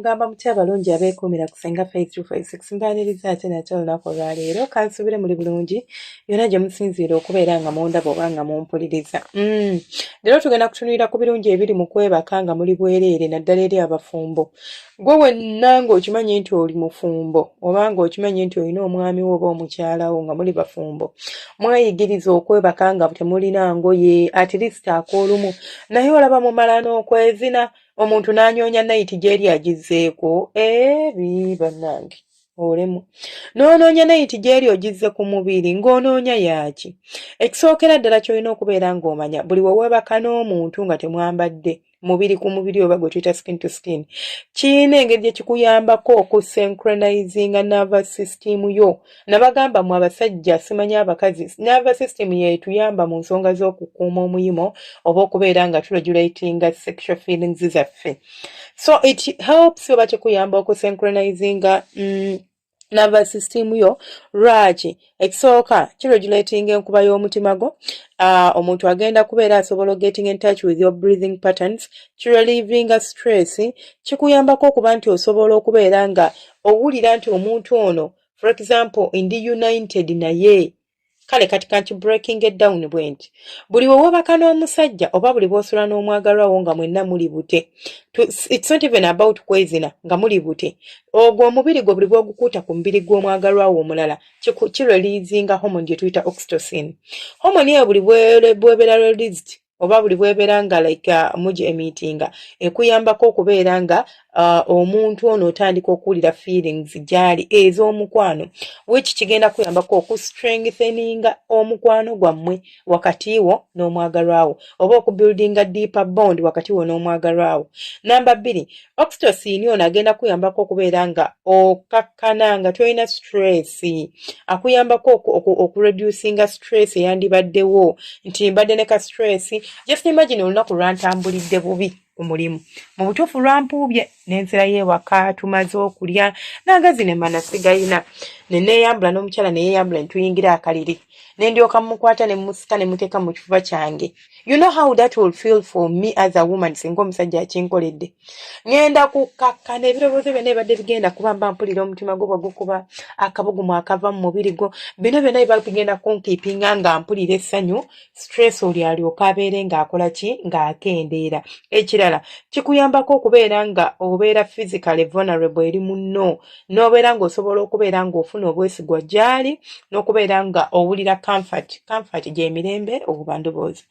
mugamba mutya abalungi abeekuumira kusenga Faith 256 mbaaniriza ate nate olunaku olwaleero kansubire muli bulungi yonna gye musinziira okubeera nga mundaba oba nga mumpuliriza. Leero tugenda kutunulira ku birungi ebiri mu kwebaka nga muli bwereere naddala eri abafumbo. Gwe wenna ng'okimanyi nti oli mufumbo oba ng'okimanyi nti olina omwami wo oba omukyalawo nga muli bafumbo, mweyigiriza okwebaka nga temulina ngoye at least ak'olumu, naye olaba mumala n'okwezina omuntu n'anyoonya nayiti gy'eri agizzeeko bannange olemu n'onoonya nayiti gy'eri ogizze ku mubiri ng'onoonya yaaki. Ekisookera ddala ky'olina okubeera ng'omanya buli we weebaka n'omuntu nga temwambadde mubiri ku mubiri oba gwe tuyita skin to skin, kiyina engeri gye kikuyambako okusynchronizinga nervous system yo. Nabagamba mu abasajja simanyi abakazi, nervous system yetuyamba mu nsonga z'okukuuma omuyimo oba okubeera nga turegulatinga sexual feelings zaffe. So it helps oba kikuyamba okusynchronizinga nervous system yo. Lwaki? Ekisooka kiregulating enkuba y'omutima gwo. Omuntu agenda kubeera asobola getting in touch with your breathing patterns, kirelievinga stress, kikuyambako okuba nti osobola okubeera nga owulira nti omuntu ono for example ndi united naye. Kale kati kanti breaking it down bwenti. Buli we wabaka n'omusajja oba buli bw'osula n'omwagalwawo nga mwenna muli bute. It's not even about kwezina nga muli bute. Ogwo omubiri gwo buli bw'ogukuuta ku mubiri gw'omwagalwawo omulala kireleasinga hormone gye tuyita oxytocin. Hormone eyo buli bw'ebeera released oba buli bw'ebeera nga mugi emitinga ekuyambako okubeera nga omuntu ono otandika okuwulira feelings gyali ez'omukwano, which kigenda kuyambako okustrengtheninga omukwano gwammwe wakati wo n'omwagalwawo oba okubuildinga deeper bond wakati wo n'omwagalwawo. Namba 2, oxytocin ono agenda kuyambako okubeera nga okakkana nga tolina stress, akuyambako okureducinga stress eyandibaddewo nti mbadde ne ka stress. Just imagine olunaku lwantambulidde bubi ku mulimu, mu butuufu lwampuubye n'ensera y'ewaka tumaze okulya n'agazi ne mana sigayina ne neeyambula n'omukyala ne yeeyambula ne tuyingira akaliri ne ndyoka mukwata ne musika ne muteeka mu kifuba kyange. You know how that will feel for me as a woman singa omusajja akinkoledde. Ngenda kukakkana ebirowoozo byonna ebadde bigenda kuba mba mpulira omutima gwo gukuba akabugumu akava mu mubiri gwo, bino byonna biba bigenda kunkiipinga nga mpulira essanyu, stress oli alyoka abeere ng'akola ki ng'akendeera. Ekirala kikuyambako okubeera nga obeera physically vulnerable eri munno, n'obeera ng'osobola okubeera ng'ofuna obwesigwa gy'ali n'okubeera nga owulira comfort gy'emirembe obubandoboozi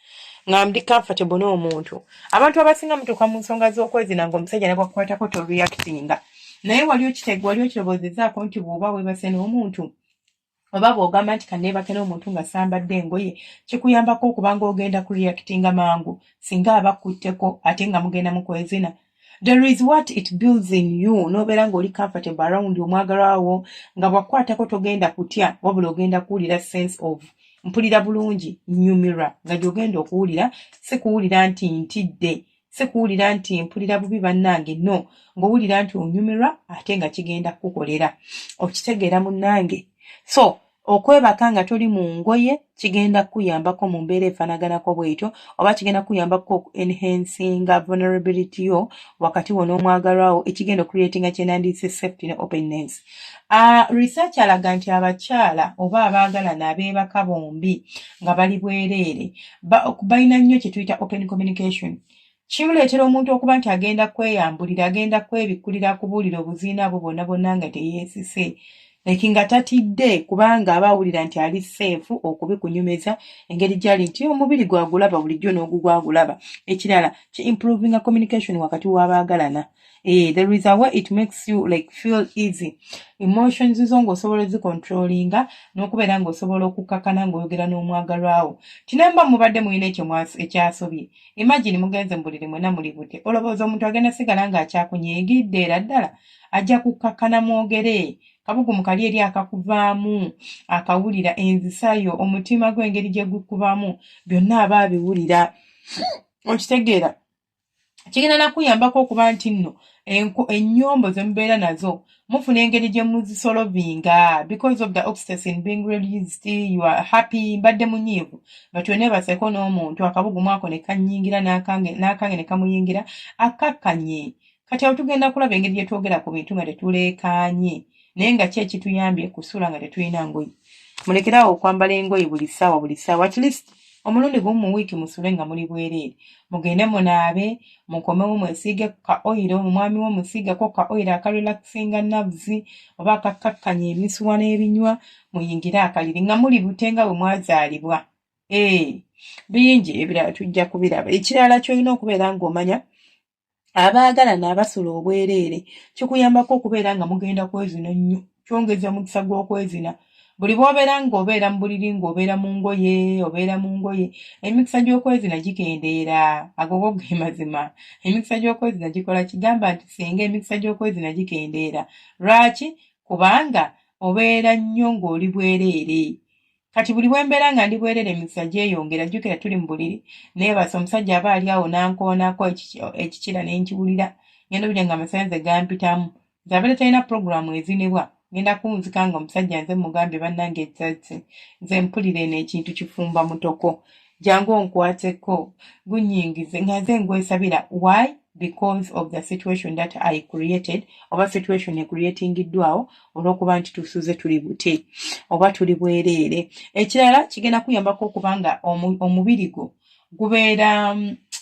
nga ndi comfortable n'omuntu. Abantu abasinga mutuuka mu nsonga z'okwezina ng'omusajja ne bwakukwatako toreactinga, naye wali okirowoozezaako nti bw'oba weebase n'omuntu oba bw'ogamba nti kanneebake n'omuntu nga sambadde engoye, kikuyambako okuba ng'ogenda kureactinga mangu singa abakutteko ate nga mugenda mu kwezina. There is what it builds in you. N'obeera ng'oli comfortable around omwagalwawo nga bw'akwatako togenda kutya wabula ogenda kuwulira sense of mpulira bulungi, nyumira nga gy'ogenda okuwulira, si kuwulira nti ntidde, si kuwulira nti mpulira bubi bannange, no, ng'owulira nti onyumira ate nga kigenda kukolera. Okitegeera munnange? So okwebaka nga toli mu ngoye kigenda kuyambako mu mbeera efaanaganako bw'etyo, oba kigenda kuyambako enhancinga vulnerability yo wakati wo n'omwagalwawo, ekigenda creatinga kyenandiyise safety ne openness. Research alaga nti abakyala oba abaagalana abeebaka bombi nga bali bwereere balina nnyo kye tuyita open communication. Kimuleetera omuntu okuba nti agenda kweyambulira, agenda kwebikkulira kubuulira obuziina bwo bonna nga teyeesise. Nga tatidde kubanga abawulira nti ali safe okubikunyumeza engeri gyali nti omubiri gwagulaba bulijjo n'ogugwagulaba. Ekirala ki improving communication wakati w'abaagalana. There is a way it makes you feel easy. Emotions zo ng'osobola zicontrollinga n'okubeera ng'osobola okukakkana ng'oyogera n'omwagalwawo. Kinamba mubadde muyina ekyasobye. Imagine mugenze mbulire mwena muli bute. Olowooza omuntu agenda sigala ng'akyakunyiigidde era ddala ajja kukakkana mwogere. Kabugumu kali eri akakuvaamu, akawulira enzisayo, omutima gw'engeri gye gukubaamu, byonna aba abiwulira. Okitegeera? Kigenda nakuyambako okuba nti nno ennyombo ze mubeera nazo mufuna engeri gye muzisolovinga because of the oxytocin being released, you are happy, mbadde munyiivu. But weneebaseko n'omuntu akabugumu ako ne kannyingira n'akange ne kamuyingira, akakkanye kati awo tugenda kulaba engeri gye twogera ku bintu nga tetuleekaanye naye nga ki ekituyambye kusula nga tetulina ngoye. Mulekerawo okwambala engoye buli ssaawa at least omulundi gumu mu wiiki musule nga muli bwereere, mugende munaabe, mukomewo mwesiige ka oyiro, omwami wo musiigako ka oyiro akarelaxinga nerves oba akakkakkanya emisuwa n'ebinywa, muyingire akaliri nga muli bute nga bwe mwazaalibwa. Bingi ebirala tujja kubiraba. Ekirala ky'olina okubeera ng'omanya abaagalana abasula obwereere kikuyambako okubeera nga mugenda kwezina nnyo, kyongeza mukisa gw'okwezina. Buli bw'obeera ng'obeera mu buliri ng'obeera mu ngoye, emikisa gy'okwezina gikendeera, agogo ge mazima. Emikisa gy'okwezina gikola kigamba nti singa emikisa gy'okwezina gikendeera. Lwaki? Kubanga obeera nnyo ng'oli bwereere. Kati buli bw'embeera nga ndi bwereere emikisa gyeyongera, jjukira tuli mu buliri, neebasa omusajja aba ali awo nankoonako ekikira ne nkiwulira, ngenda owulira nga amasanze gampitamu. Nze abeera talina puroguramu ezinibwa, ngenda kunzika nga omusajja nze mugambye bannange ekisatsi, nze mpulira eno ekintu kifumba mutoko, jangu onkwateko, gunyingize nga nze ngwesabira. Why? Because of the situation that I created, oba situation ecreatingiddwawo olw'okuba nti tusuze tuli bute oba tuli bwereere. Ekirala kigenda kuyambako okubanga omubiri gwo gubeera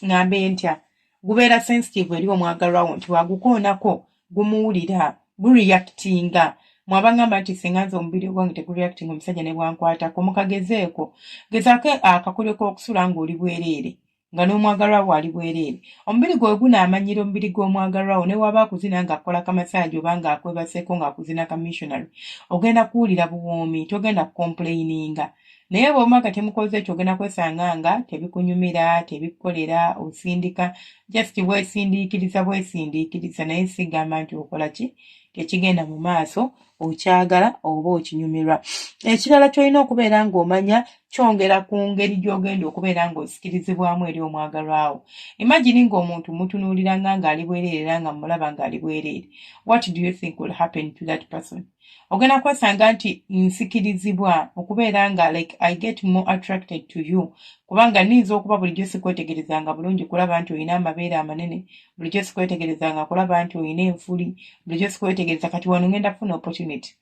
ngambe ntya, gubeera sensitive eri omwagalwawo nti wagukoonako gumuwulira, gureactinga. Mwabangamba nti singa nze omubiri gwange tegureactinga omusajja ne bwankwatako, mukagezeeko. Gezaako akakolyo k'okusula ng'oli bwereere nga n'omwagalwawo ali bwereere. Omubiri gwe gunaamanyira omubiri gw'omwagalwawo ne waba akuzina ng'akola kamasaaji oba ng'akwebaseeko ng'akuzina ka missionary, ogenda kuwulira buwoomi, togenda kukomplaininga. Naye bw'omanga temukoze ekyo ogenda kwesanga nga tebikunyumira, tebikukolera, osindika, just bwesindiikiriza naye sigamba nti okola ki, tekigenda mu maaso, okyagala oba okinyumirwa. Ekirala ky'olina okubeera ng'omanya kyongera ku ngeri gy'ogenda okubeera ng'osikirizibwamu eri omwagalwawo. Imagine ng'omuntu mutunuulira ng'ali bwereere era nga mulaba ng'ali bwereere. What do you think will happen to that person? Ogenda kwesanga nti nsikirizibwa okubeera nga like I get more attracted to you, kubanga nniinza okuba bulijjo sikwetegerezanga bulungi kulaba nti olina amabeere amanene, bulijjo sikwetegerezanga kulaba nti olina enfuli, bulijjo sikwetegereza kati wano ngenda kufuna opportunity.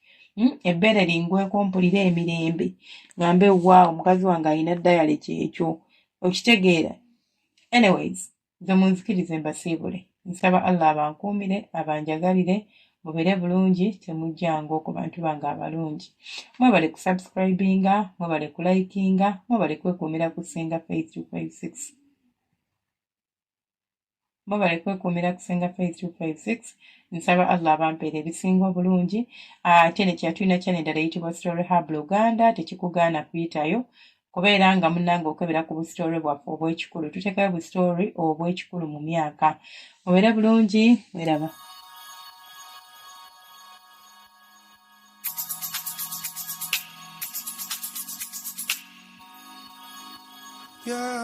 Ebbeere lingweko mpulira emirembe ngambe waawo mukazi wange alina ddayale kyekyo, okitegeera. Anyways, nze munzikirize mbasiibule, nsaba Allah abankuumire, abanjagalire, mubeere bulungi, temujjango ku bantu bange abalungi. Mwebale kusubscribinga, mwebale kulikinga, mwebale kwekuumira ku Senga Faith 256. Mwebale kwekuumira ku Senga Faith 256. Nsaba Allah abampeera ebisinga obulungi. Ate ne kyatulina channel endala eyitibwa Story Hub Uganda, tekikugaana kuyitayo kubeera nga munnange okwebera ku busitory bwaffe obw'ekikulu. Tuteekayo busitory obw'ekikulu mu myaka. Mubeere bulungi, weraba. Yeah.